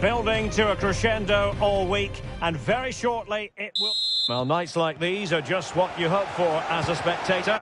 Building to a crescendo all week, and very shortly it will... Well, nights like these are just what you hope for as a spectator.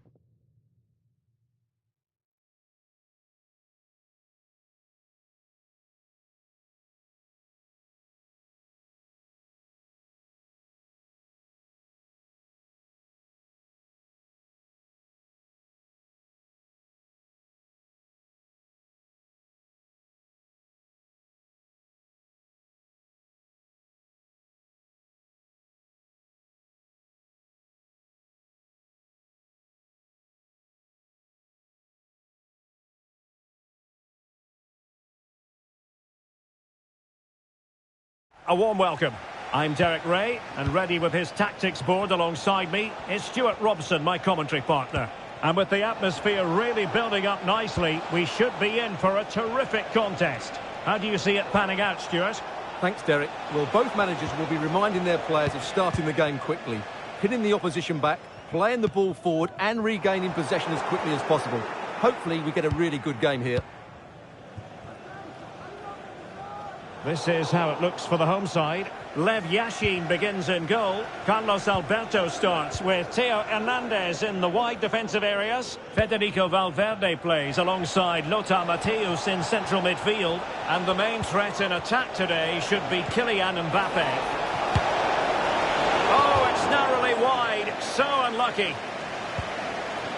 A warm welcome. I'm Derek Ray, and ready with his tactics board alongside me is Stuart Robson, my commentary partner. And with the atmosphere really building up nicely, we should be in for a terrific contest. How do you see it panning out, Stuart? Thanks, Derek. Well, both managers will be reminding their players of starting the game quickly, hitting the opposition back, playing the ball forward and regaining possession as quickly as possible. Hopefully we get a really good game here. This is how it looks for the home side. Lev Yashin begins in goal. Carlos Alberto starts with Theo Hernandez in the wide defensive areas. Federico Valverde plays alongside Lothar Matthäus in central midfield. And the main threat in attack today should be Kylian Mbappe. Oh, it's narrowly wide. So unlucky.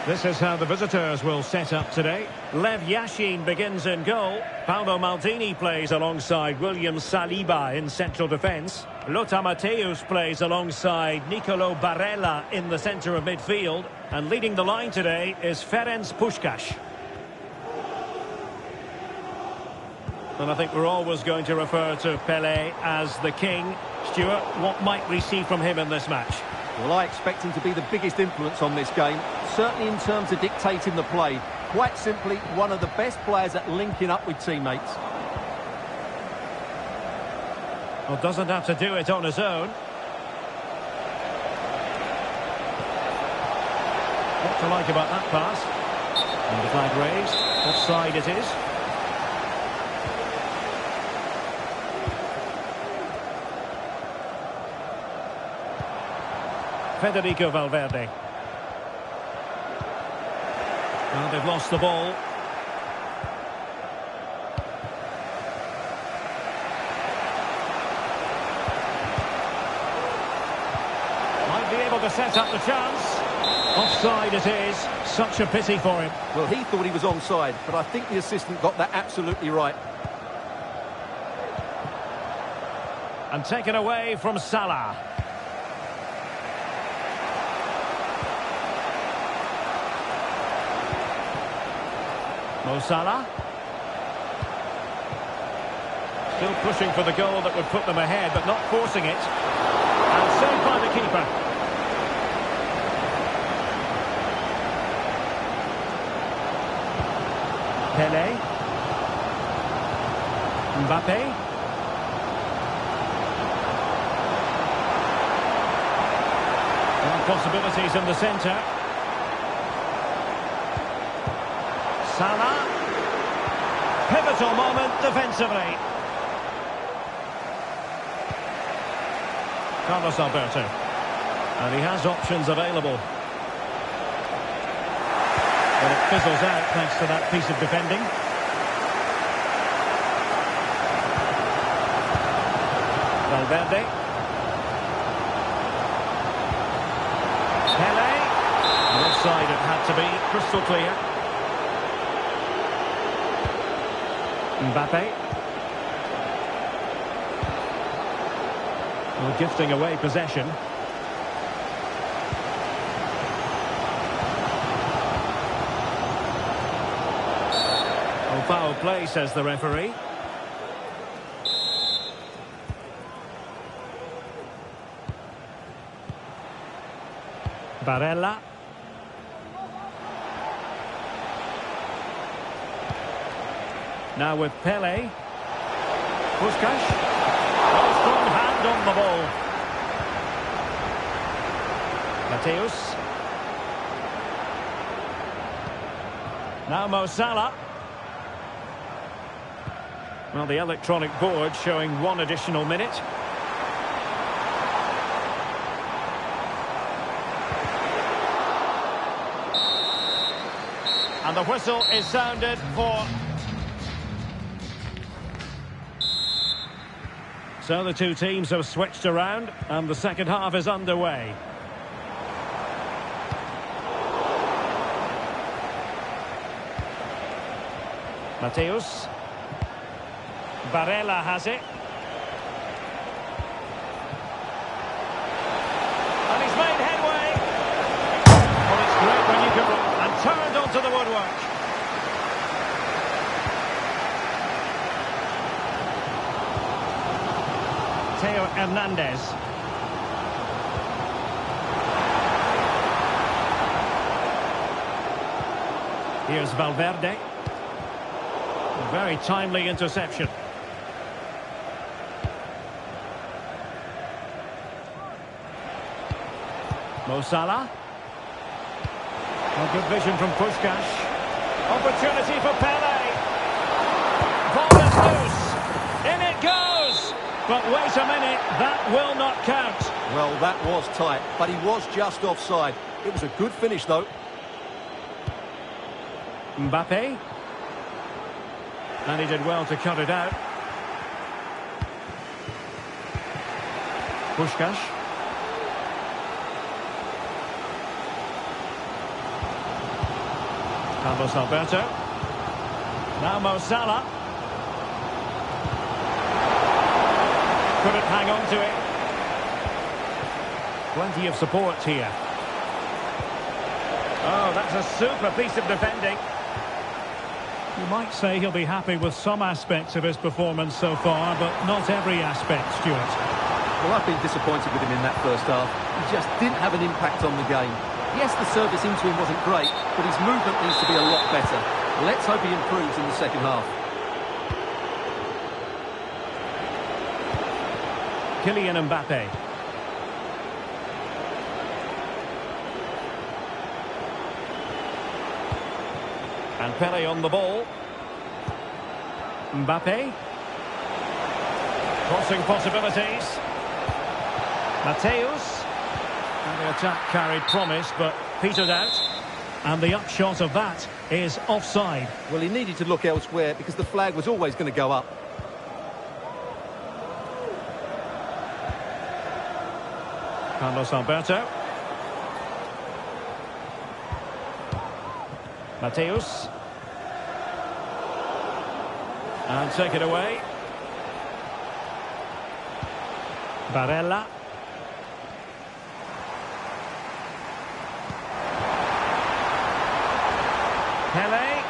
This is how the visitors will set up today. Lev Yashin begins in goal. Paolo Maldini plays alongside William Saliba in central defence. Lothar Matthäus plays alongside Nicolo Barella in the centre of midfield. And leading the line today is Ferenc Puskás. And I think we're always going to refer to Pelé as the king. Stuart, what might we see from him in this match? Well, I expect him to be the biggest influence on this game, certainly in terms of dictating the play. Quite simply, one of the best players at linking up with teammates. Well, doesn't have to do it on his own. What to like about that pass? And the flag raised. Offside it is. Federico Valverde. Well, they've lost the ball. Might be able to set up the chance. Offside it is. Such a pity for him. Well, he thought he was onside, but I think the assistant got that absolutely right. And taken away from Salah. Mo Salah. Still pushing for the goal that would put them ahead, but not forcing it. And saved by the keeper. Pelé. Mbappe. And possibilities in the centre. Salah. Pivotal moment defensively. Carlos Alberto. And he has options available. But it fizzles out thanks to that piece of defending. Valverde. Pelé. And offside it had to be, crystal clear. Mbappe. Well, gifting away possession. Oh, foul play, says the referee. Barella. Now with Pelé. Puskás. Oh, strong hand on the ball. Matthäus. Now Mo Salah. Well, the electronic board showing 1 additional minute. And the whistle is sounded for... So the two teams have switched around, and the second half is underway. Mateus. Barella has it. And he's made headway. Well, it's great when you can... And turned onto the woodwork. Theo Hernandez. Here's Valverde. Very timely interception. Mo Salah. Well, good vision from Puskás. Opportunity for Pele. Ball is loose. In it goes. But wait a minute, that will not count. Well, that was tight, but he was just offside. It was a good finish, though. Mbappe. And he did well to cut it out. Puskás. Carlos Alberto. Now Mo Salah. Couldn't hang on to it. Plenty of support here. Oh, that's a super piece of defending. You might say he'll be happy with some aspects of his performance so far, but not every aspect, Stuart. Well, I've been disappointed with him in that first half. He just didn't have an impact on the game. Yes, the service into him wasn't great, but his movement needs to be a lot better. Let's hope he improves in the second half. Kylian Mbappe. And Pele on the ball. Mbappe. Crossing possibilities. Mateus. And the attack carried promise, but petered out. And the upshot of that is offside. Well, he needed to look elsewhere because the flag was always going to go up. Carlos Alberto. Mateus. And take it away. Barella. Pele.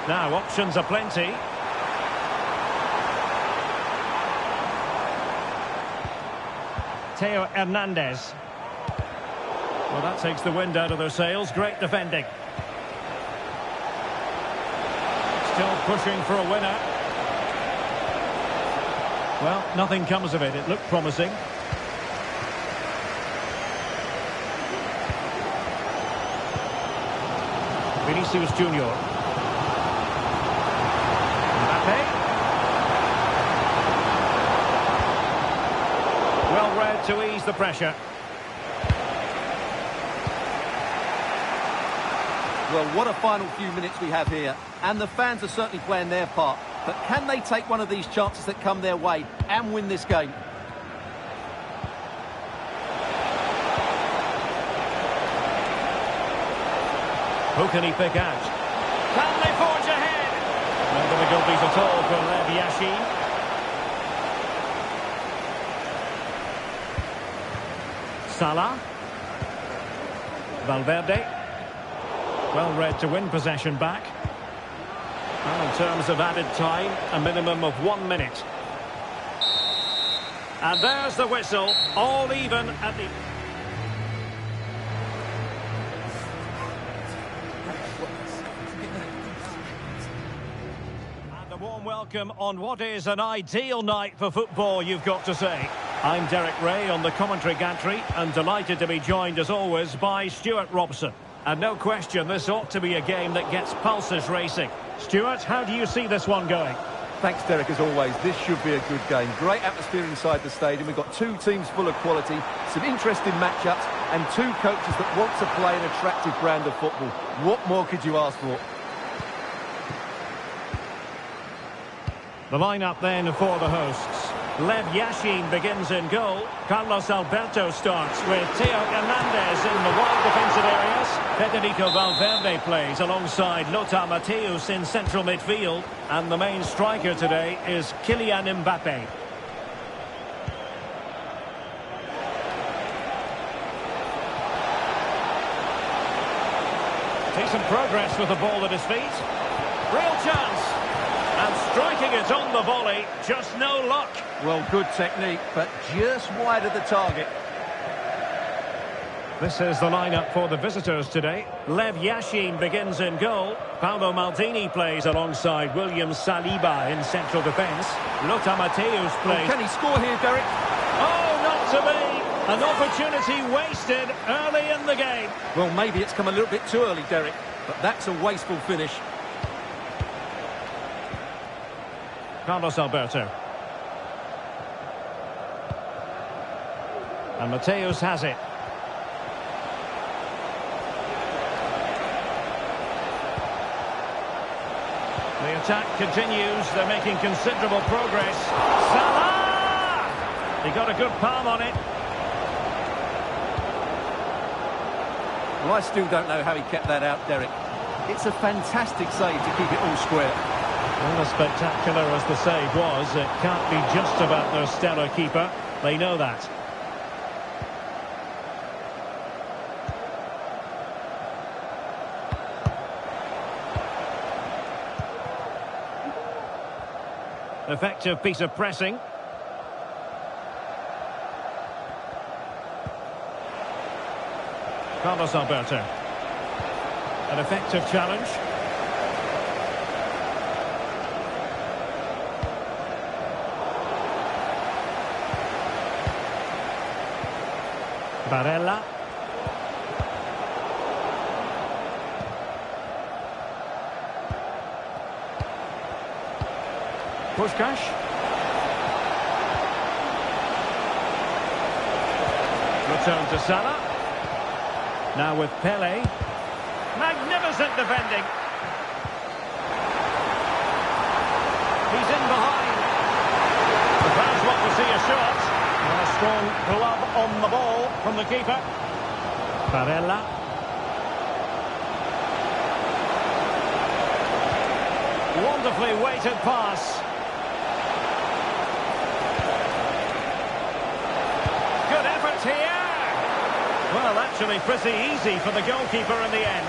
Now, options are plenty. Theo Hernandez. Well, that takes the wind out of their sails. Great defending. Still pushing for a winner. Well, nothing comes of it. It looked promising. Vinicius Junior. Mbappe. Well read to ease the pressure. Well, what a final few minutes we have here. And the fans are certainly playing their part. But can they take one of these chances that come their way and win this game? Who can he pick out? Can they forge ahead? No difficulties at all for Lev Yashin. Salah. Valverde. Well read to win possession back. Well, in terms of added time, a minimum of 1 minute. And there's the whistle, all even at the... And a warm welcome on what is an ideal night for football, you've got to say. I'm Derek Ray on the commentary gantry and delighted to be joined as always by Stuart Robson. And no question, this ought to be a game that gets pulses racing. Stuart, how do you see this one going? Thanks, Derek, as always. This should be a good game. Great atmosphere inside the stadium. We've got two teams full of quality, some interesting matchups, and two coaches that want to play an attractive brand of football. What more could you ask for? The lineup then for the hosts. Lev Yashin begins in goal. Carlos Alberto starts with Theo Hernandez in the wide defensive areas. Federico Valverde plays alongside Lothar Matthäus in central midfield. And the main striker today is Kylian Mbappe. Decent progress with the ball at his feet. Real chance. And striking it on the volley, just no luck. Well, good technique, but just wide of the target. This is the lineup for the visitors today. Lev Yashin begins in goal. Paolo Maldini plays alongside William Saliba in central defence. Lothar Matthäus plays... Oh, can he score here, Derek? Oh, not to be! An opportunity wasted early in the game. Well, maybe it's come a little bit too early, Derek, but that's a wasteful finish. Carlos Alberto. And Matthäus has it. The attack continues. They're making considerable progress. Salah! He got a good palm on it. Well, I still don't know how he kept that out, Derek. It's a fantastic save to keep it all square. Well, as spectacular as the save was, it can't be just about their stellar keeper. They know that. Effective piece of pressing. Carlos Alberto. An effective challenge. Barella. Puskás. Return to Salah. Now with Pelé. Magnificent defending. He's in behind. The fans want to see a shot. And a strong glove on the ball from the keeper. Barella. Wonderfully weighted pass. Good effort here. Well, actually pretty easy for the goalkeeper in the end.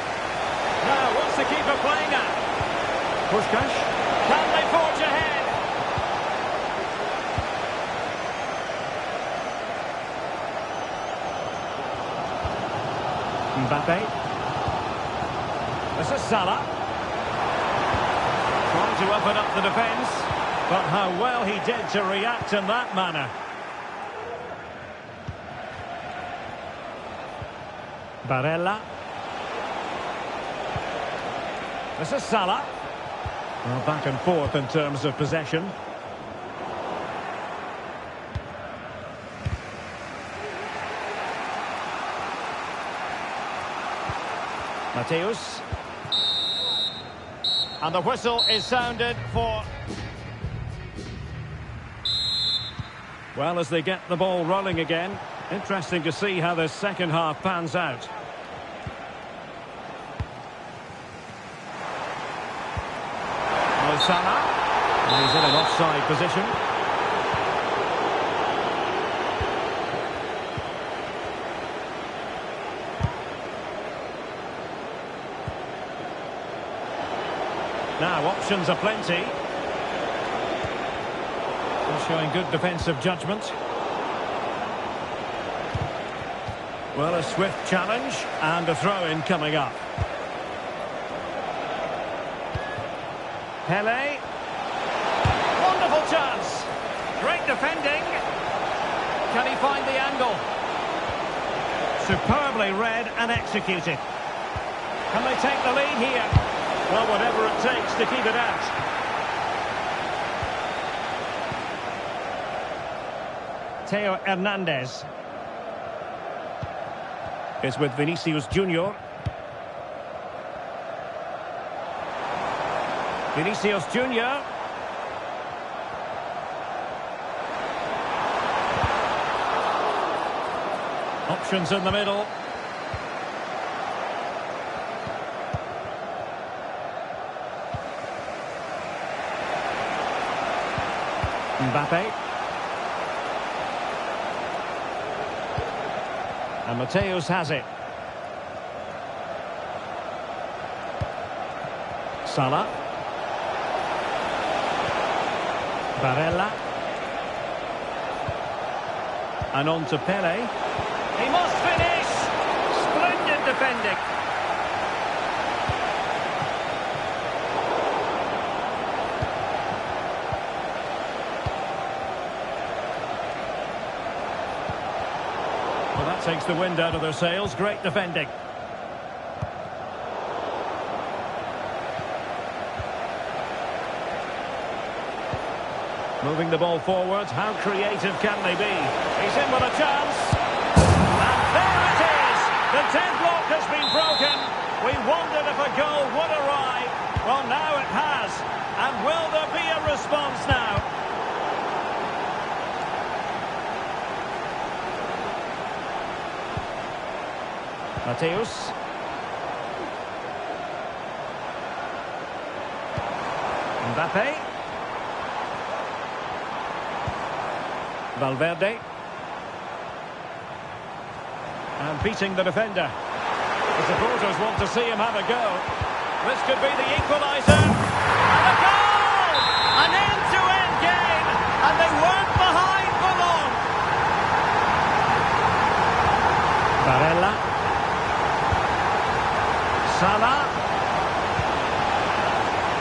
Now, what's the keeper playing at? Puskás. Can they forge ahead? Mbappe. This is Salah. Trying to open up the defence. But how well he did to react in that manner. Barella. This is Salah. Well, back and forth in terms of possession. Matthäus. And the whistle is sounded for... Well, as they get the ball rolling again, interesting to see how the second half pans out. Salah. And he's in an offside position. Now, options are plenty. He's showing good defensive judgment. Well, a swift challenge and a throw-in coming up. Pelé. Wonderful chance. Great defending. Can he find the angle? Superbly read and executed. Can they take the lead here? Well, whatever it takes to keep it out. Theo Hernandez is with Vinicius Junior. Vinicius Junior. Options in the middle. Mbappe. And Mateus has it. Salah. Barella. And on to Pele. He must finish! Splendid defending. Well, that takes the wind out of their sails. Great defending. Moving the ball forward. How creative can they be? He's in with a chance. And there it is! The deadlock has been broken. We wondered if a goal would arrive. Well, now it has. And will there be a response now? Mateus. Mbappe. Valverde. And beating the defender. The supporters want to see him have a go. This could be the equaliser. And a goal! An end-to-end game. And they weren't behind for long. Barella. Salah.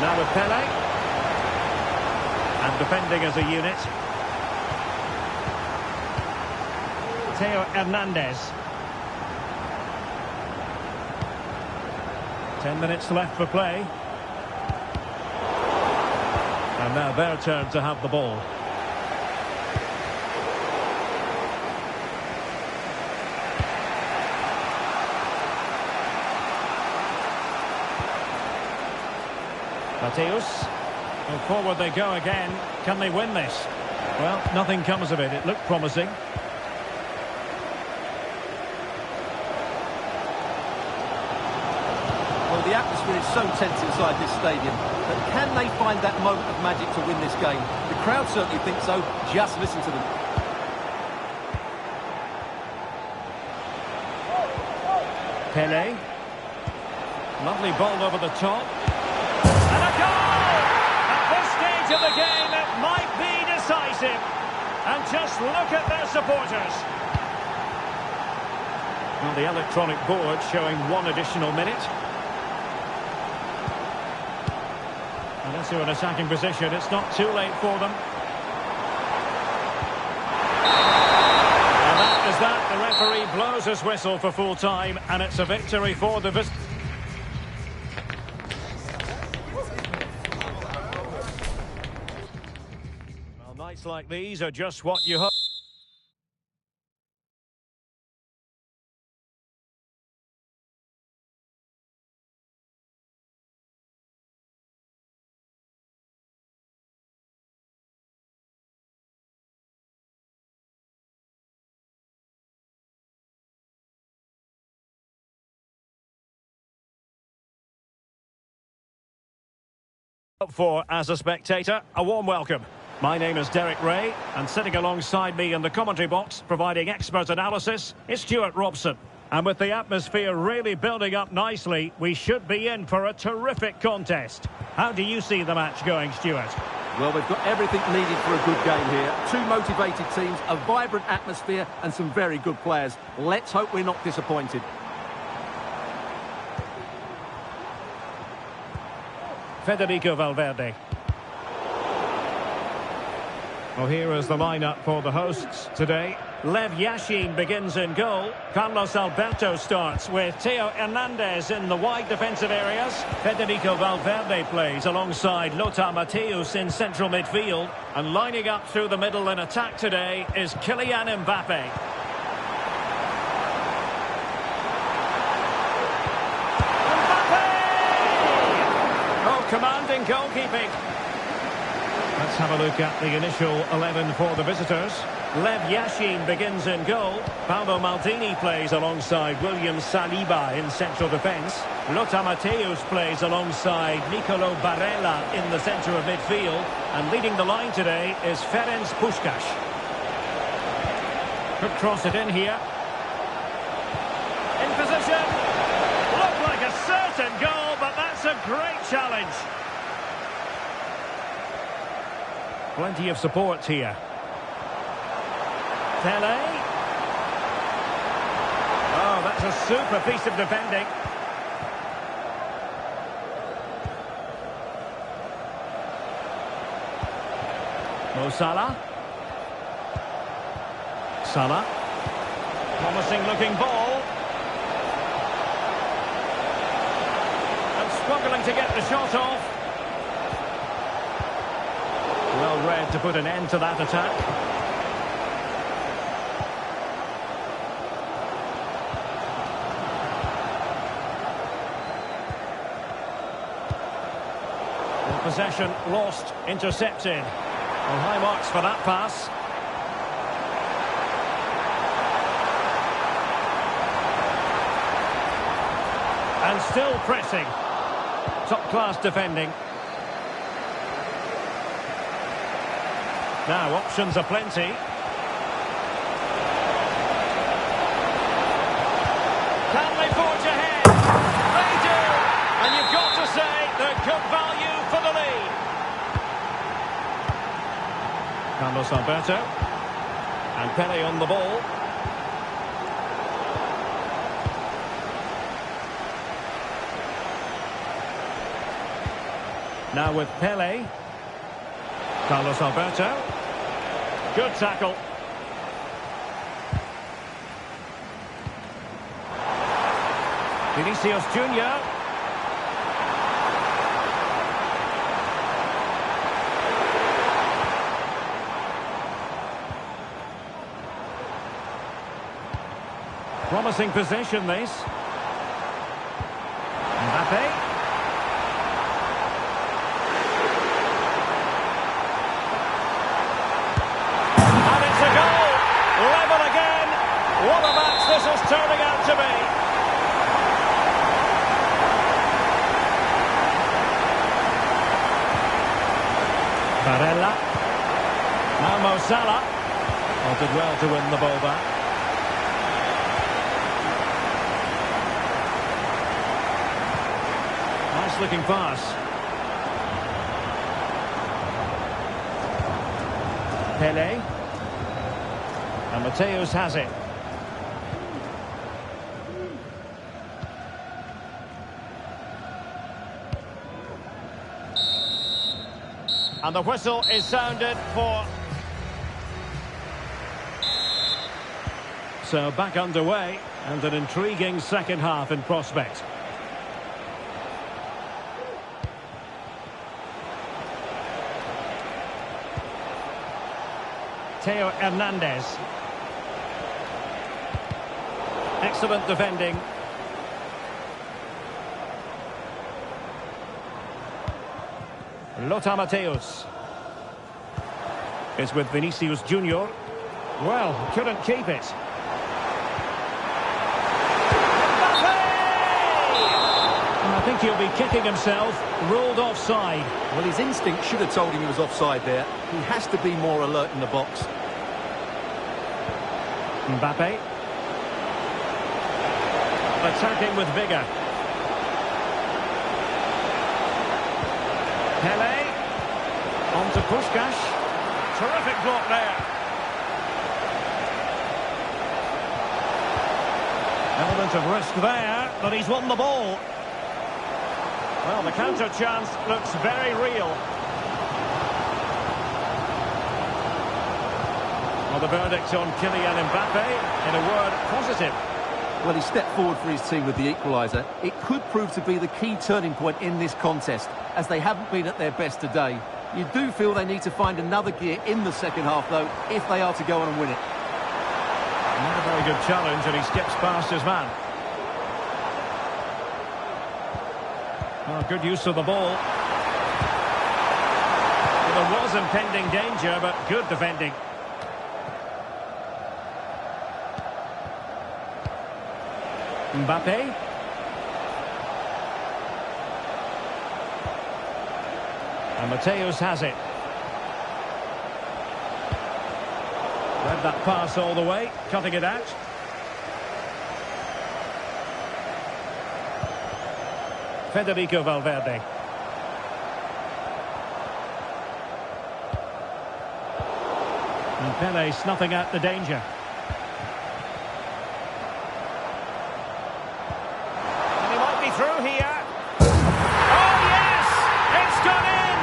Now with Pele. And defending as a unit. Theo Hernandez. 10 minutes left for play. And now their turn to have the ball. Mateus. Well, forward they go again. Can they win this? Well, nothing comes of it. It looked promising. The atmosphere is so tense inside this stadium, but can they find that moment of magic to win this game? The crowd certainly think so. Just listen to them. Pele. Lovely ball over the top. And a goal! At this stage of the game, it might be decisive. And just look at their supporters. Well, the electronic board showing one additional minute. Into an attacking position. It's not too late for them. And that is that. The referee blows his whistle for full time, and it's a victory for the visitors. Well, nights like these are just what you hope. For as a spectator, a warm welcome. My name is Derek Ray, and sitting alongside me in the commentary box, providing expert analysis, is Stuart Robson. And with the atmosphere really building up nicely, we should be in for a terrific contest. How do you see the match going, Stuart? Well, they've got everything needed for a good game here. Two motivated teams, a vibrant atmosphere, and some very good players. Let's hope we're not disappointed. Federico Valverde. Well, here is the lineup for the hosts today. Lev Yashin begins in goal. Carlos Alberto starts with Theo Hernandez in the wide defensive areas. Federico Valverde plays alongside Lothar Matthäus in central midfield. And lining up through the middle in attack today is Kylian Mbappe. Oh, commanding goalkeeping. Let's have a look at the initial 11 for the visitors. Lev Yashin begins in goal. Paolo Maldini plays alongside William Saliba in central defence. Lothar Matthäus plays alongside Nicolo Barella in the centre of midfield. And leading the line today is Ferenc Puskás. Could cross it in here. In position. Looked like a certain goal, but that's a great challenge. Plenty of support here. Pele. Oh, that's a super piece of defending. Mo Salah. Salah. Promising looking ball. And struggling to get the shot off. Well read to put an end to that attack. Possession lost, intercepted. Well, high marks for that pass. And still pressing. Top-class defending. Now, options are plenty. Can they forge ahead? They do! And you've got to say they're good value for the lead. Carlos Alberto. And Pele on the ball. Now with Pele. Carlos Alberto. Good tackle. Vinicius Junior. Promising possession, this. Mbappe. And it's a goal! Level again! What a match this is turning out to be! Barella. Now Mo Salah. Did well to win the ball back. Looking pass. Pele. And Matthäus has it. And the whistle is sounded for... So back underway, and an intriguing second half in prospect. Theo Hernandez. Excellent defending. Lothar Matthäus is with Vinicius Junior. Well, couldn't keep it. I think he'll be kicking himself. Ruled offside. Well, his instinct should have told him he was offside there. He has to be more alert in the box. Mbappe. Attacking with vigour. Pele. On to Puskás. Terrific block there. Element of risk there, but he's won the ball. Well, the counter chance looks very real. Well, the verdict on Kylian Mbappe, in a word, positive. Well, he stepped forward for his team with the equaliser. It could prove to be the key turning point in this contest, as they haven't been at their best today. You do feel they need to find another gear in the second half, though, if they are to go on and win it. Not a very good challenge, and he skips past his man. Oh, good use of the ball. Well, there was impending danger, but good defending. Mbappe. And Mateus has it. Read that pass all the way, cutting it out. Federico Valverde. And Pele snuffing out the danger. And he might be through here. Oh yes! It's gone in!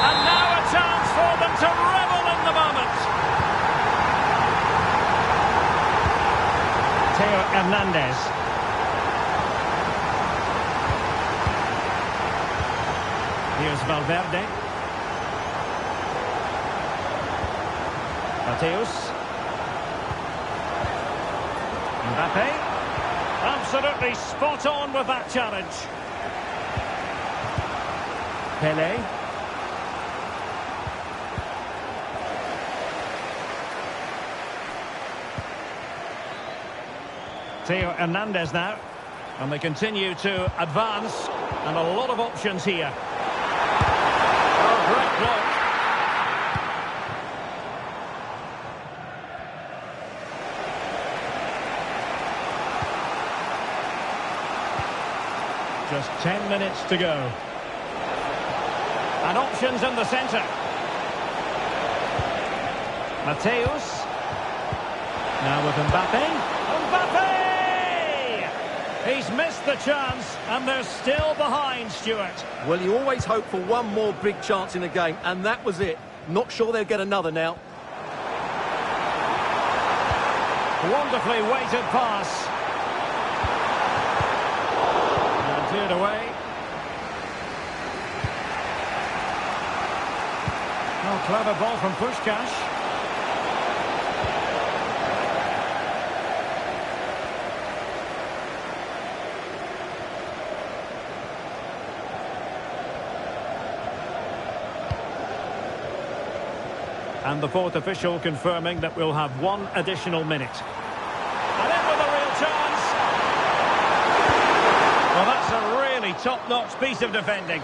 And now a chance for them to revel in the moment. Theo Hernandez. Here's Valverde. Mateus. Mbappe. Absolutely spot on with that challenge. Pele. Theo Hernandez now. And they continue to advance. And a lot of options here. Oh, great block. Just 10 minutes to go. And options in the centre. Mateus. Now with Mbappe. Mbappe! He's missed the chance, and they're still behind, Stuart. Well, you always hope for one more big chance in a game, and that was it. Not sure they'll get another now. Wonderfully weighted pass. And cleared away. Oh, clever ball from Puskás. And the fourth official confirming that we'll have one additional minute. And in with a real chance. Well, that's a really top-notch piece of defending.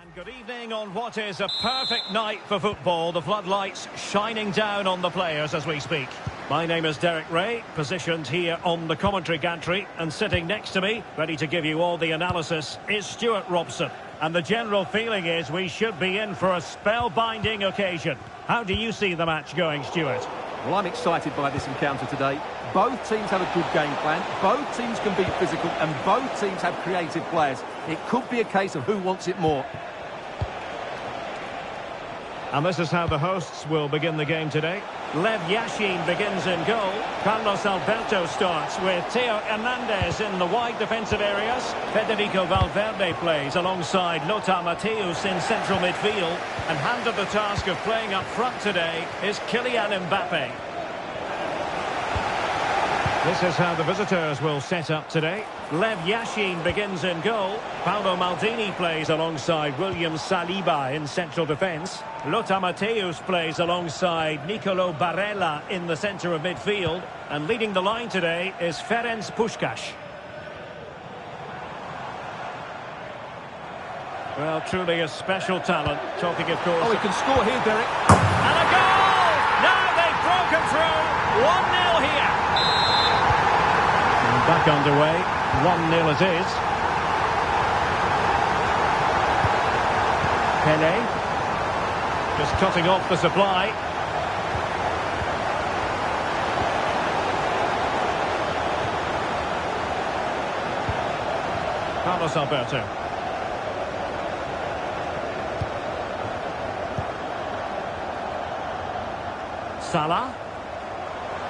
And good evening on what is a perfect night for football. The floodlights shining down on the players as we speak. My name is Derek Ray, positioned here on the commentary gantry, and sitting next to me, ready to give you all the analysis, is Stuart Robson. And the general feeling is we should be in for a spellbinding occasion. How do you see the match going, Stuart? Well, I'm excited by this encounter today. Both teams have a good game plan, both teams can be physical, and both teams have creative players. It could be a case of who wants it more. And this is how the hosts will begin the game today. Lev Yashin begins in goal. Carlos Alberto starts with Theo Hernandez in the wide defensive areas. Federico Valverde plays alongside Lothar Matthäus in central midfield. And handed the task of playing up front today is Kylian Mbappe. This is how the visitors will set up today. Lev Yashin begins in goal. Paolo Maldini plays alongside William Saliba in central defence. Lothar Matthäus plays alongside Nicolo Barella in the centre of midfield. And leading the line today is Ferenc Puskás. Well, truly a special talent. Talking, of course... Oh, he can score here, Derek. And a goal! Now they've broken through. 1-0 here. And back underway. 1-0 it is. Pele. Just cutting off the supply. Carlos Alberto. Salah.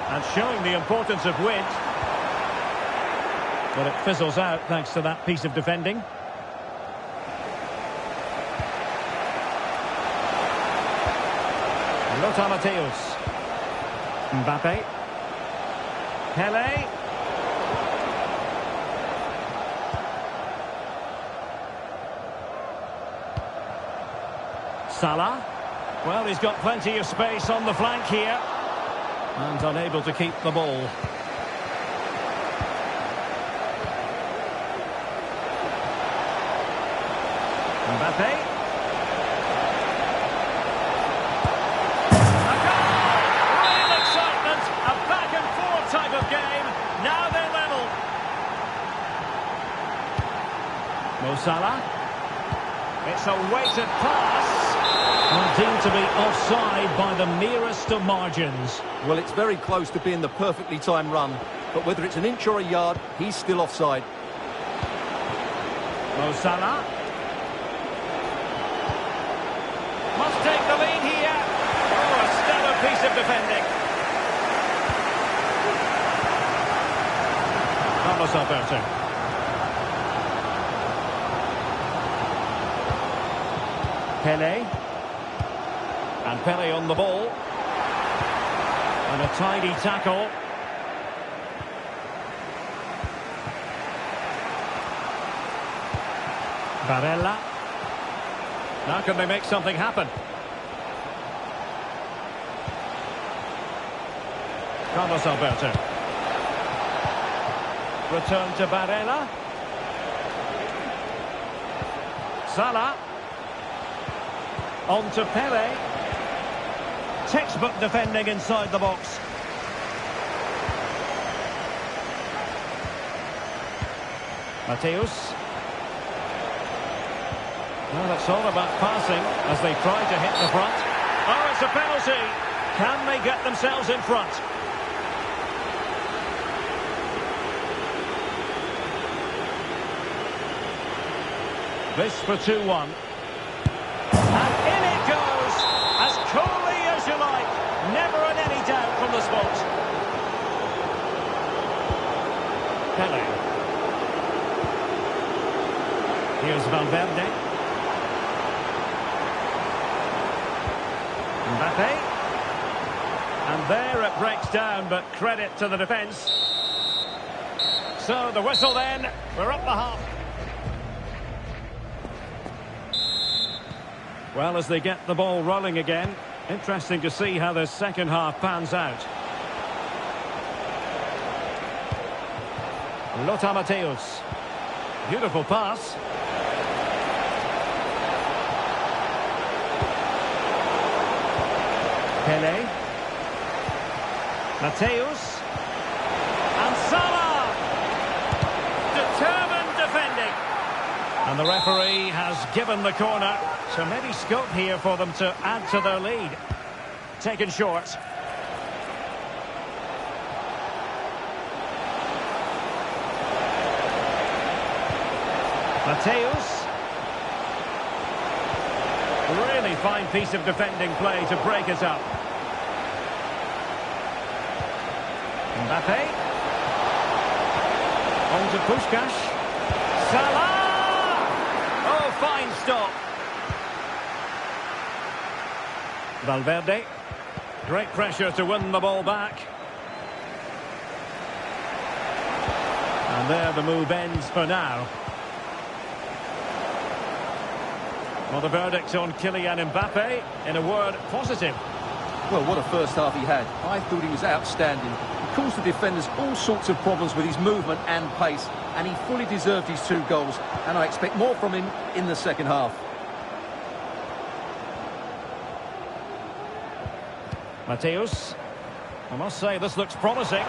And showing the importance of width. But it fizzles out thanks to that piece of defending. Lothar Matthäus. Mbappe. Pele. Salah. Well, he's got plenty of space on the flank here. And unable to keep the ball. Mbappe. A goal! Real excitement. A back and forth type of game. Now they're level. Mo Salah. It's a weighted pass. And deemed to be offside by the merest of margins. Well, it's very close to being the perfectly timed run. But whether it's an inch or a yard, he's still offside. Mo Salah. Must take the lead here. Oh, a stellar piece of defending. Carlos Alberto. Pele. And Pele on the ball. And a tidy tackle. Barella. Now can they make something happen? Carlos Alberto. Return to Barella. Salah. On to Pele. Textbook defending inside the box. Matthäus. Well, it's all about passing as they try to hit the front. Oh, it's a penalty. Can they get themselves in front? This for 2-1. And in it goes, as coolly as you like. Never in any doubt from the spot. Pele. Here's Valverde. Mbappe. And there it breaks down, but credit to the defence. So the whistle then, we're up the half. Well, as they get the ball rolling again, interesting to see how the second half pans out. Lothar Matthäus. Beautiful pass. Pele. Matthäus. And Salah. Determined defending. And the referee has given the corner. So maybe scope here for them to add to their lead. Taken short. Matthäus. Really fine piece of defending play to break it up. Mbappe. On to Puskás. Salah! Oh, fine stop. Valverde. Great pressure to win the ball back. And there the move ends for now. Well, the verdict on Kylian Mbappe, in a word, positive. Well, what a first half he had. I thought he was outstanding. He caused the defenders all sorts of problems with his movement and pace, and he fully deserved his 2 goals, and I expect more from him in the second half. Matthäus. I must say, this looks promising.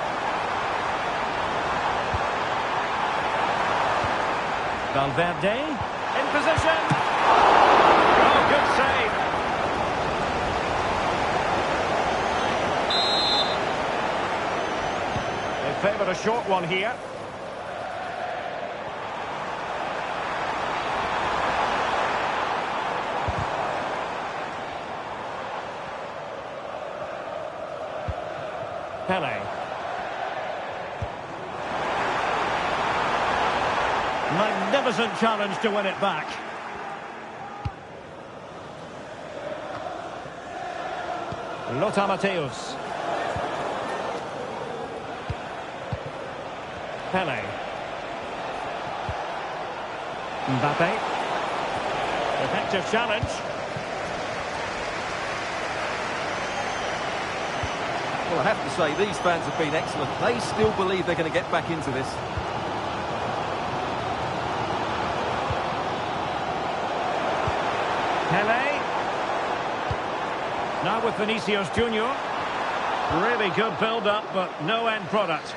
Valverde in position. Oh, good save. They favoured a short one here. Pele. Magnificent challenge to win it back. Lothar Matthäus. Pele. Mbappe. Effective challenge. Well, I have to say, these fans have been excellent. They still believe they're going to get back into this. Pele. Now with Vinicius Junior. Really good build-up, but no end product.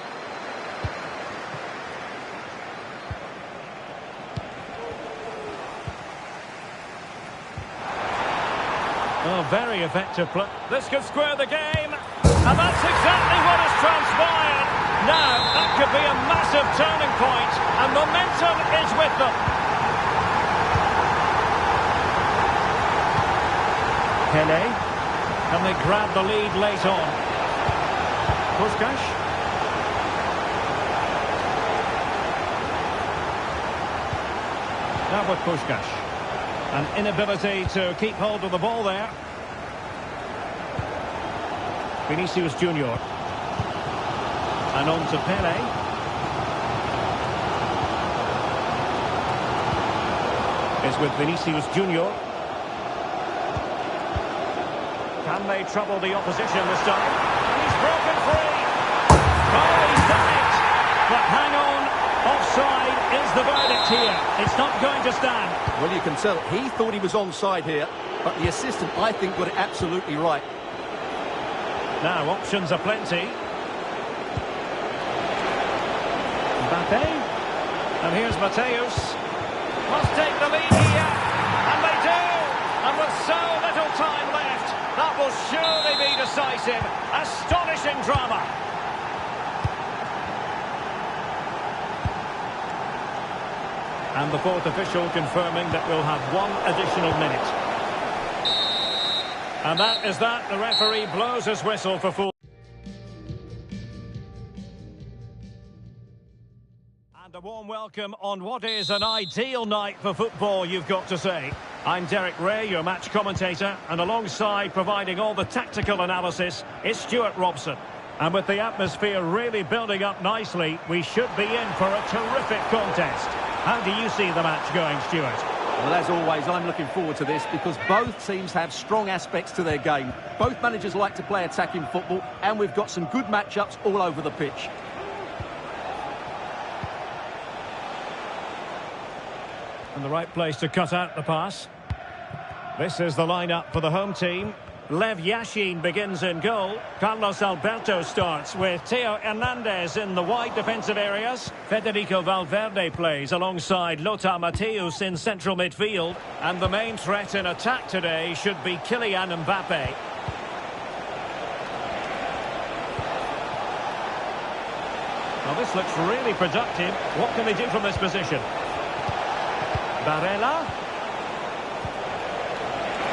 Oh, very effective play. This could square the game. And that's exactly what has transpired. Now, that could be a massive turning point, and momentum is with them. Pele. Can they grab the lead late on? Puskás. Now with Puskás. An inability to keep hold of the ball there. Vinicius Junior. And on to Pele. It's with Vinicius Junior. Can they trouble the opposition this time? And he's broken free. Oh, he's done it. But hang on. Offside is the verdict here. It's not going to stand. Well, you can tell he thought he was onside here, but the assistant, I think, got it absolutely right. Now, options are plenty. Mbappe. And here's Matthäus. Must take the lead here. And they do. And with so little time left, that will surely be decisive. Astonishing drama. And the fourth official confirming that we'll have one additional minute. And that is that. The referee blows his whistle for full. And a warm welcome on what is an ideal night for football, you've got to say. I'm Derek Ray, your match commentator, and alongside providing all the tactical analysis is Stuart Robson. And with the atmosphere really building up nicely, we should be in for a terrific contest. How do you see the match going, Stuart? Well, as always, I'm looking forward to this because both teams have strong aspects to their game. Both managers like to play attacking football, and we've got some good matchups all over the pitch. And the right place to cut out the pass. This is the lineup for the home team. Lev Yashin begins in goal. Carlos Alberto starts with Theo Hernandez in the wide defensive areas. Federico Valverde plays alongside Lothar Matthäus in central midfield. And the main threat in attack today should be Kylian Mbappe. Well, this looks really productive. What can they do from this position? Barella.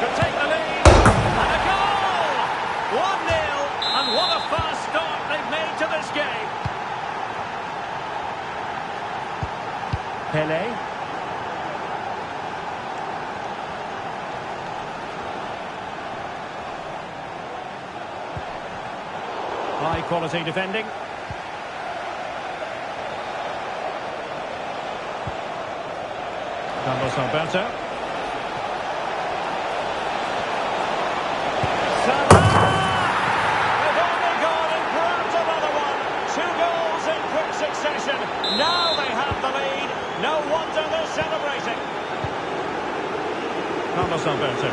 To take the lead. 1-0, and what a fast start they've made to this game. Pele. High quality defending. Carlos Alberto. Now they have the lead. No wonder they're celebrating. Carlos Alberto.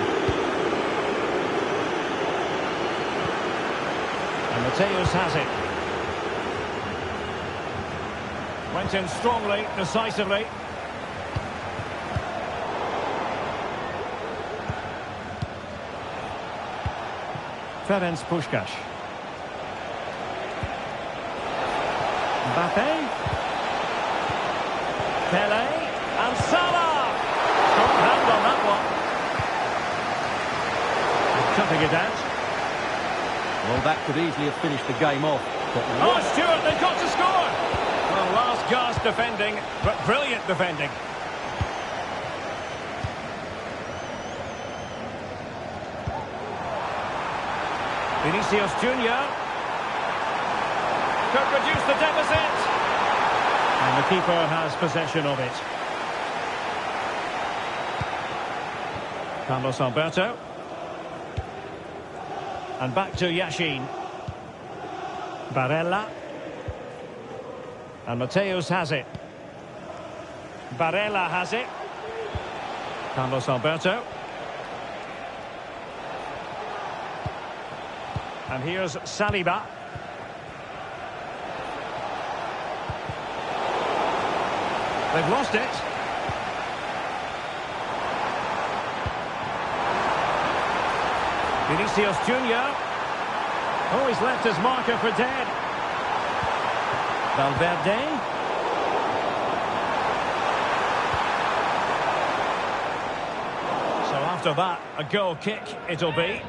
And Matthäus has it. Went in strongly, decisively. Ferenc Puskás. Mbappe. Pele and Salah. Strong hand on that one. Cutting it out. Well, that could easily have finished the game off. But Oh, Stewart, they've got to score! Well, last gasp defending, but brilliant defending. Vinicius Junior could reduce the deficit. And the keeper has possession of it. Carlos Alberto. And back to Yashin. Barella. And Mateus has it. Barella has it. Carlos Alberto. And here's Saliba. They've lost it. Vinicius Junior. Oh, he's left his marker for dead. Valverde. So after that, a goal kick it'll be.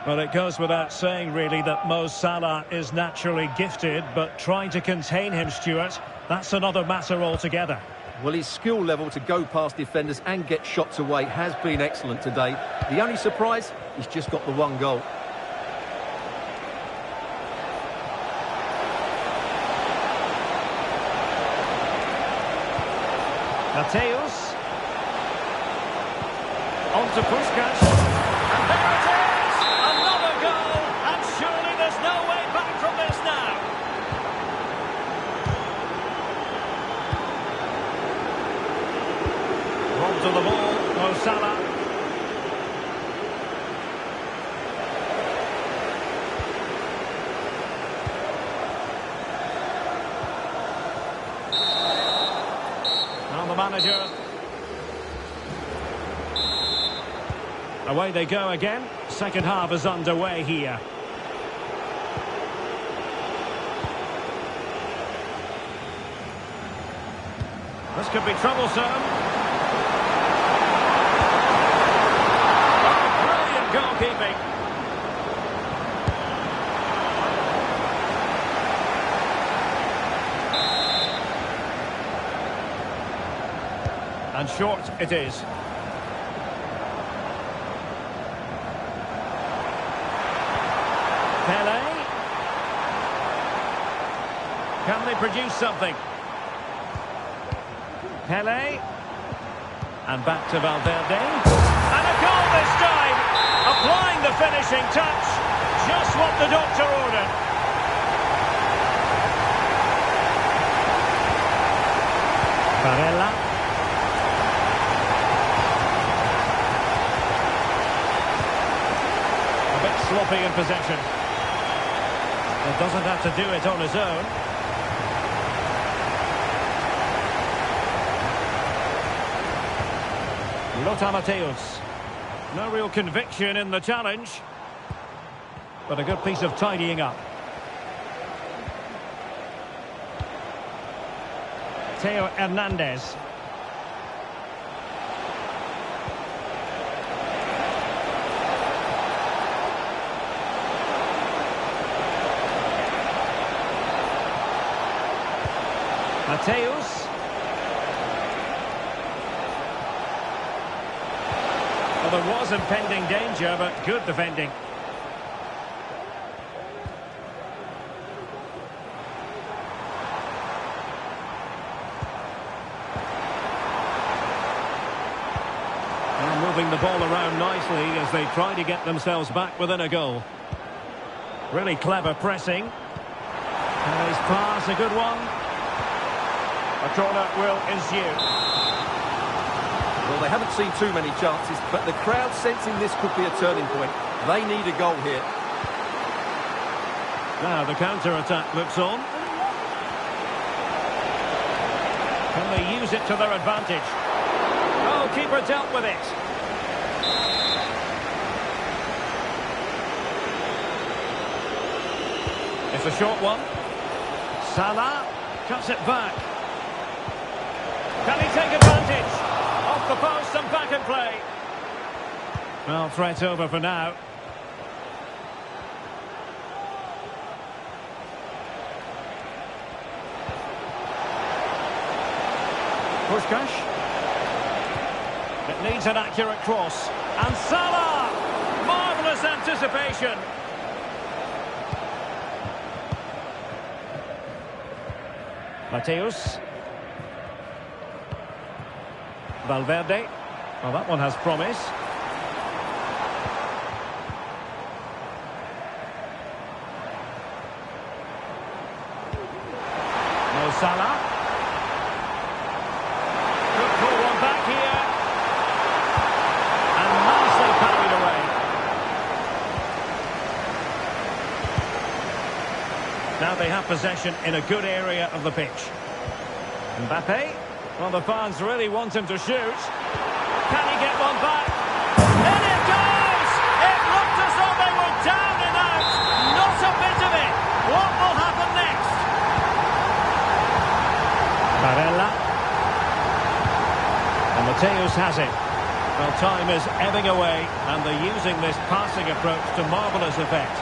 Well, it goes without saying, really, that Mo Salah is naturally gifted, but trying to contain him, Stuart, that's another matter altogether. Well, his skill level to go past defenders and get shots away has been excellent today. The only surprise, he's just got the one goal. Mateus. On to Puskas. And there it is! Another goal! And surely there's no way back from this now. On to the ball, Mo Salah. Now the manager. Away they go again. Second half is underway here. This could be troublesome. Oh, brilliant goalkeeping. And short it is. Pele. Can they produce something? Pele. And back to Valverde. And a goal this time! Applying the finishing touch. Just what the doctor ordered. Barella. A bit sloppy in possession. Well, doesn't have to do it on his own. Lothar Matthäus. No real conviction in the challenge, but a good piece of tidying up. Theo Hernandez. Matthäus. Well, there was impending danger, but good defending. And moving the ball around nicely as they try to get themselves back within a goal. Really clever pressing. And his pass, a good one. A corner will ensue. Well, they haven't seen too many chances, but the crowd sensing this could be a turning point. They need a goal here. Now the counter-attack looks on. Can they use it to their advantage? Oh, keeper dealt with it. It's a short one. Salah cuts it back. Can he take advantage? Off the post and back in play. Well, threat over for now. Puskás. It needs an accurate cross. And Salah! Marvellous anticipation. Mateus. Valverde. Well, that one has promise. Mo Salah. Could pull one back here. And nicely parried away. Now they have possession in a good area of the pitch. Mbappe. Well, the fans really want him to shoot. Can he get one back? In it goes! It looked as though they were down and out. Not a bit of it. What will happen next? Barella. And Mateus has it. Well, time is ebbing away, and they're using this passing approach to marvellous effect.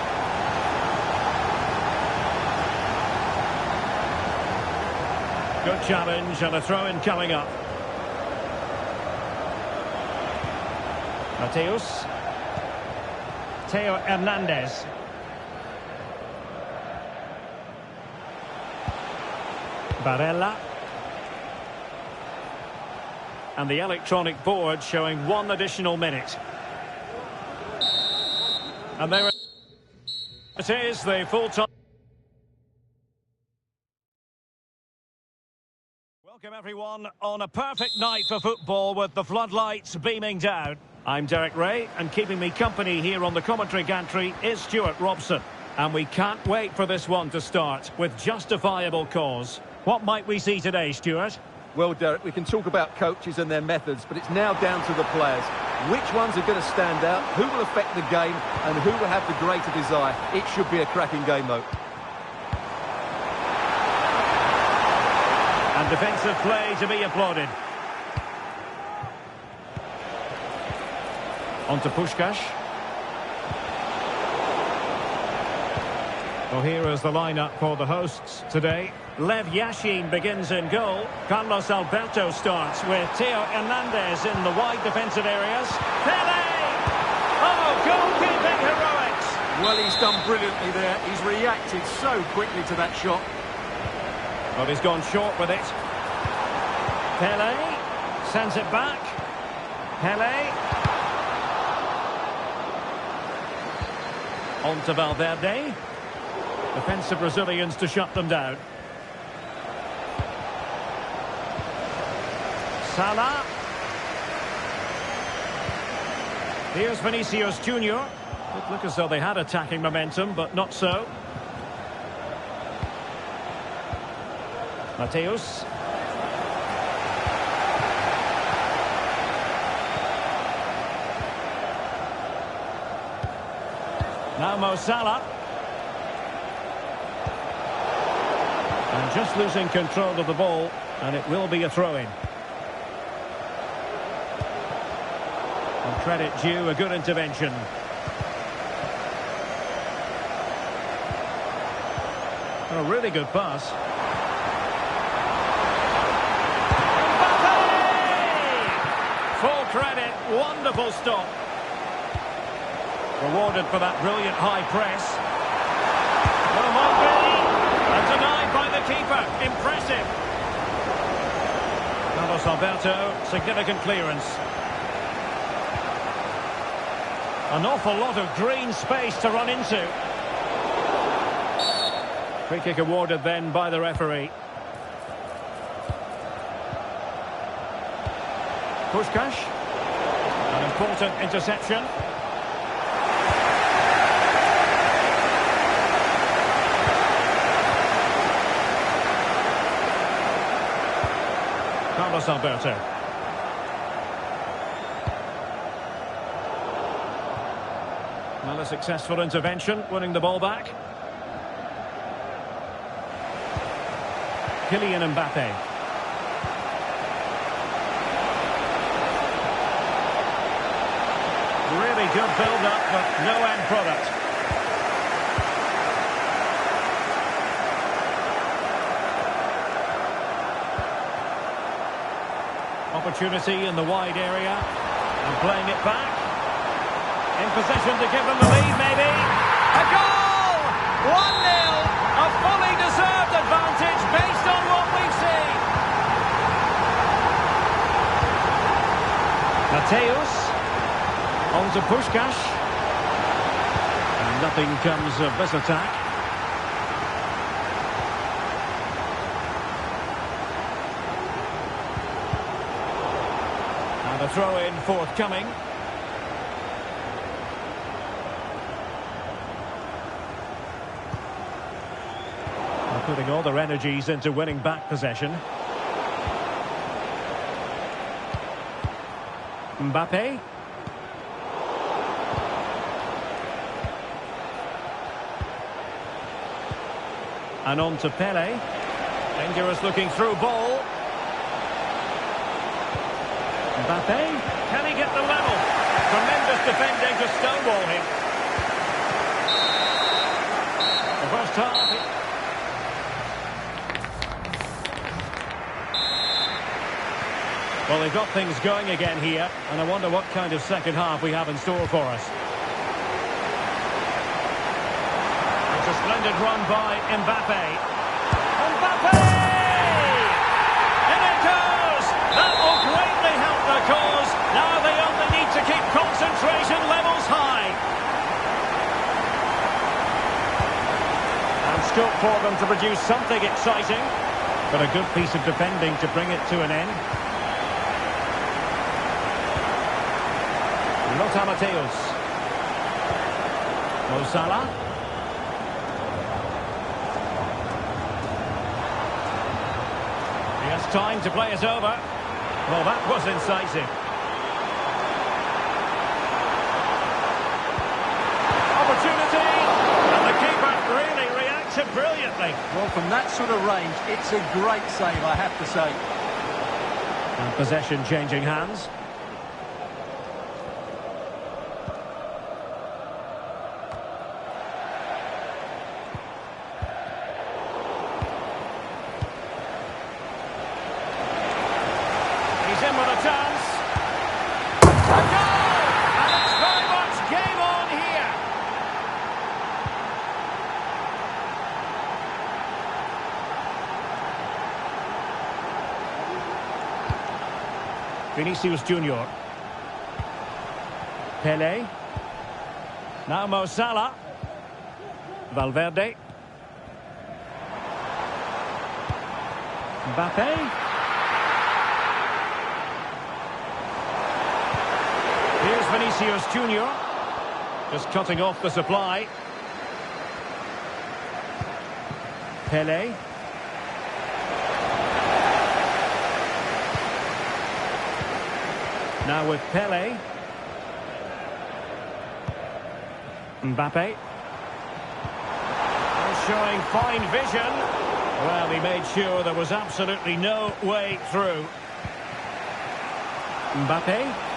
Good challenge and a throw-in coming up. Mateus. Theo Hernandez. Barella. And the electronic board showing 1 additional minute. And there it is, the full-time. Welcome everyone on a perfect night for football with the floodlights beaming down. I'm Derek Ray, and keeping me company here on the commentary gantry is Stuart Robson. And we can't wait for this one to start with justifiable cause. What might we see today, Stuart? Well, Derek, we can talk about coaches and their methods, but it's now down to the players. Which ones are going to stand out, who will affect the game, and who will have the greater desire? It should be a cracking game, though. And defensive play to be applauded. On to Puskás. Well, here is the lineup for the hosts today. Lev Yashin begins in goal. Carlos Alberto starts with Theo Hernandez in the wide defensive areas. Pele! Oh, goalkeeping heroics! Well, he's done brilliantly there. He's reacted so quickly to that shot. Well, he's gone short with it. Pele sends it back. Pele. On to Valverde. Defensive Brazilians to shut them down. Salah. Here's Vinicius Junior. It looked as though they had attacking momentum, but not so. Mateus. Now Mo Salah. And just losing control of the ball, and it will be a throw-in. And credit due, a good intervention. A really good pass. Full credit, wonderful stop. Rewarded for that brilliant high press. And denied by the keeper. Impressive. Carlos Alberto, significant clearance. An awful lot of green space to run into. Free kick awarded then by the referee. Puskás. An important interception. Carlos Alberto. Well, a successful intervention, winning the ball back. Kylian Mbappe. Really good build-up, but no end product. opportunity in the wide area. And playing it back. In position to give them the lead, maybe. A goal! 1-0. A fully deserved advantage based on what we've seen. Mateus. On to Puskás. And nothing comes of this attack. And a throw-in forthcoming. They're putting all their energies into winning back possession. Mbappe. And on to Pelé. Dangerous looking through ball. Mbappe. Can he get the level? Tremendous defending to stonewall him. The first half. Well, they've got things going again here, and I wonder what kind of second half we have in store for us. It's a splendid run by Mbappe. Mbappe! In it goes! That will greatly help the cause. Now they only need to keep concentration levels high. And scope for them to produce something exciting. But a good piece of defending to bring it to an end. Lothar Matthäus. Mo Salah. He has time to play it over. Well, that was incisive. Opportunity. And the keeper really reacted brilliantly. Well, from that sort of range, it's a great save, I have to say. And possession changing hands. In with a chance. A goal! And it's very much game on here. Vinicius Junior. Pelé. Now Mo Salah. Valverde. Mbappe. Here's Vinicius Junior, just cutting off the supply. Pelé. Now with Pelé. Mbappe. Showing fine vision. Well, he made sure there was absolutely no way through. Mbappe.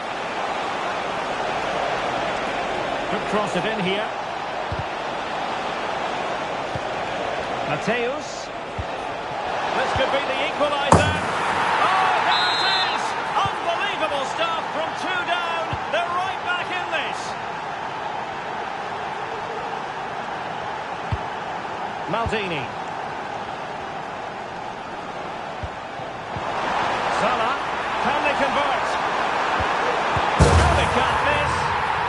Could cross it in here. Mateus. This could be the equaliser. Oh, there it is! Unbelievable stuff from 2 down. They're right back in this. Maldini. Salah. Can they convert? No, they can't miss.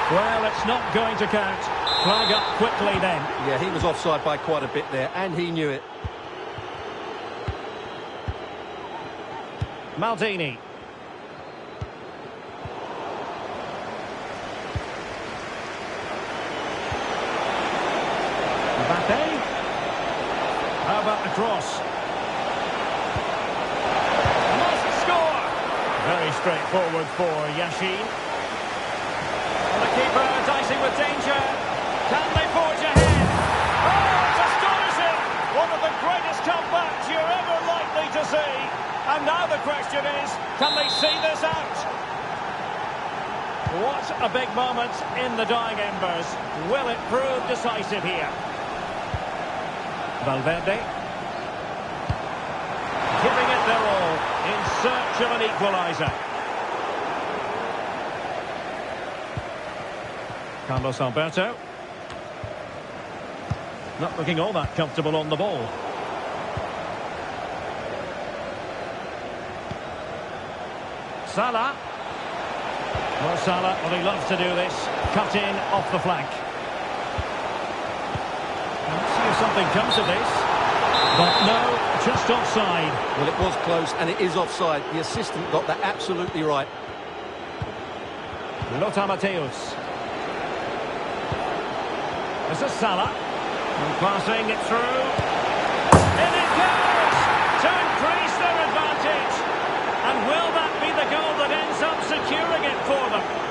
Well, it's not going to count. Flag up quickly then. Yeah, he was offside by quite a bit there, and he knew it. Maldini. Mbappe. How about the cross? Must score! Very straightforward for Yashin. And the keeper dicing with danger. Can they forge ahead? Oh, it's astonishing! One of the greatest comebacks you're ever likely to see. And now the question is, can they see this out? What a big moment in the dying embers. Will it prove decisive here? Valverde. Giving it their all in search of an equaliser. Carlos Alberto. Not looking all that comfortable on the ball. Salah. Well, Salah, well, he loves to do this. Cut in off the flank. Let's see if something comes of this. But no, just offside. Well, it was close, and it is offside. The assistant got that absolutely right. Lothar Matthäus. This is Salah. And passing it through. In it goes! To increase their advantage. And will that be the goal that ends up securing it for them?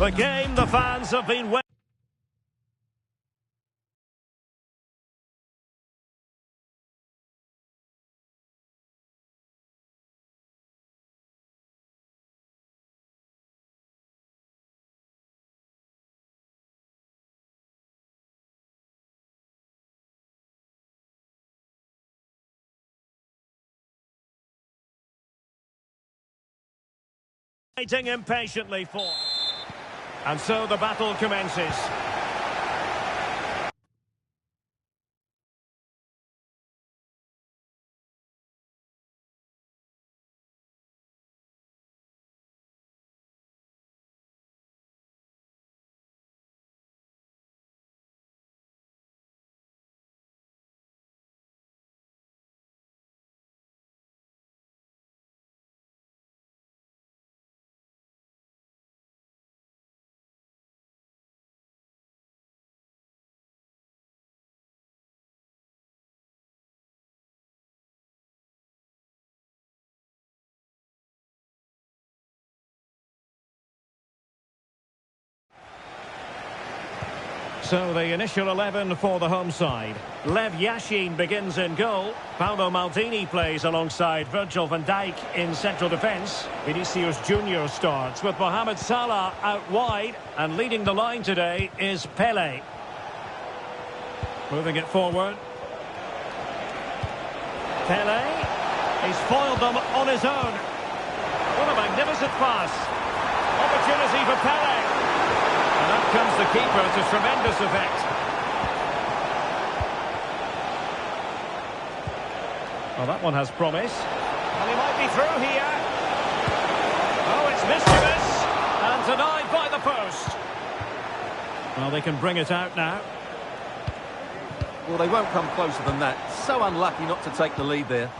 The game the fans have been waiting impatiently for. And so the battle commences. So the initial 11 for the home side. Lev Yashin begins in goal. Paolo Maldini plays alongside Virgil van Dijk in central defence. Vinicius Junior starts with Mohamed Salah out wide. And leading the line today is Pele. Moving it forward. Pele. He's foiled them on his own. What a magnificent pass. Opportunity for Pele. And up comes the keeper to tremendous effect. Well, that one has promise. And he might be through here. Oh, it's mischievous. And denied by the post. Well, they can bring it out now. Well, they won't come closer than that. So unlucky not to take the lead there.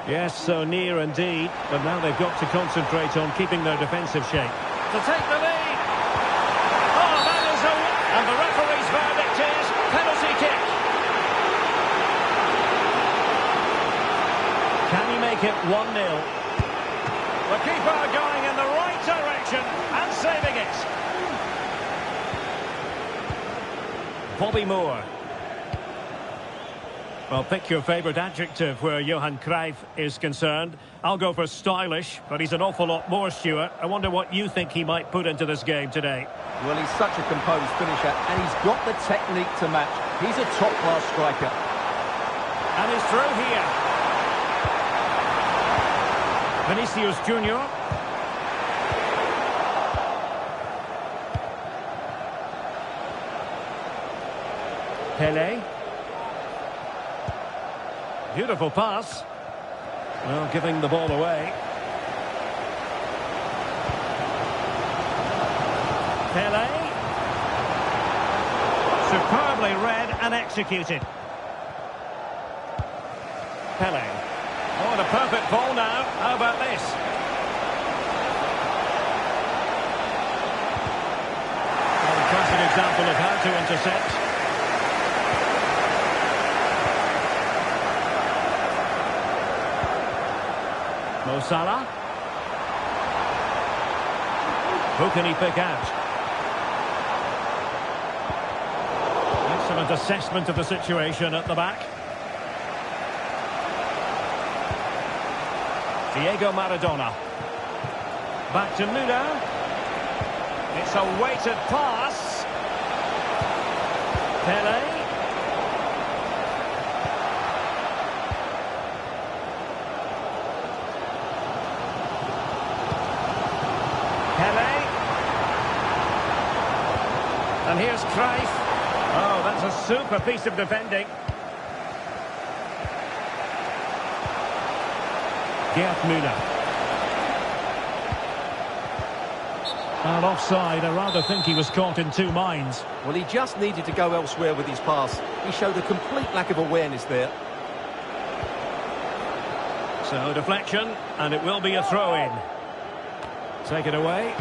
Yes, so near indeed. But now they've got to concentrate on keeping their defensive shape. To take the lead. And the referee's verdict is penalty kick. Can he make it 1-0? The keeper going in the right direction and saving it. Bobby Moore. Well, pick your favourite adjective where Johan Cruyff is concerned. I'll go for stylish, but he's an awful lot more, Stuart. I wonder what you think he might put into this game today. Well, he's such a composed finisher, and he's got the technique to match. He's a top-class striker. And he's through here. Vinicius Junior. Pele. Beautiful pass. Well, giving the ball away. Pele. Superbly read and executed. Pele. Oh, and a perfect ball now. How about this? Well, a classic example of how to intercept. Mo Salah. Who can he pick out? Excellent assessment of the situation at the back. Diego Maradona. Back to Muda. It's a weighted pass. Pele. And here's Cruyff. Oh, that's a super piece of defending. Gerd Müller. And offside. I rather think he was caught in two minds. Well, he just needed to go elsewhere with his pass. He showed a complete lack of awareness there. So, deflection, and it will be a throw-in. Take it away.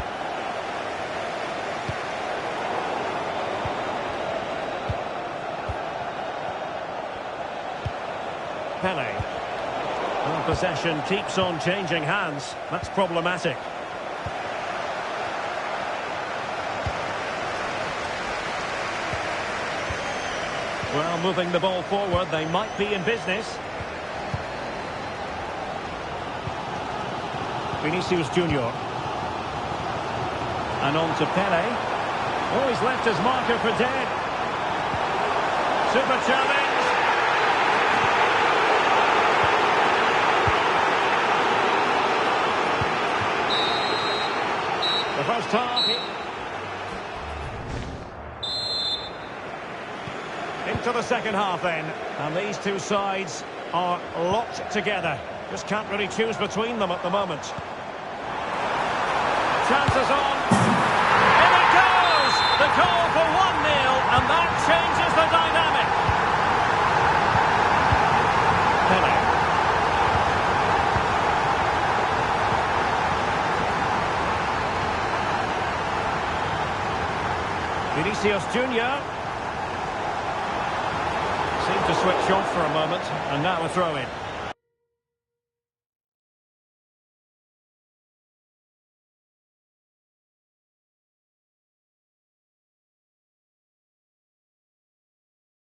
Pele. Well, possession keeps on changing hands. That's problematic. Well, moving the ball forward, they might be in business. Vinicius Junior. And on to Pele. Oh, he's left his marker for dead. Super challenge. The first half. Into the second half then. And these two sides are locked together. Just can't really choose between them at the moment. Chances on. In it goes! The goal for 1-0, and that changes the dynamic. Pele. Vinicius Junior. Seemed to switch off for a moment, and now a throw-in.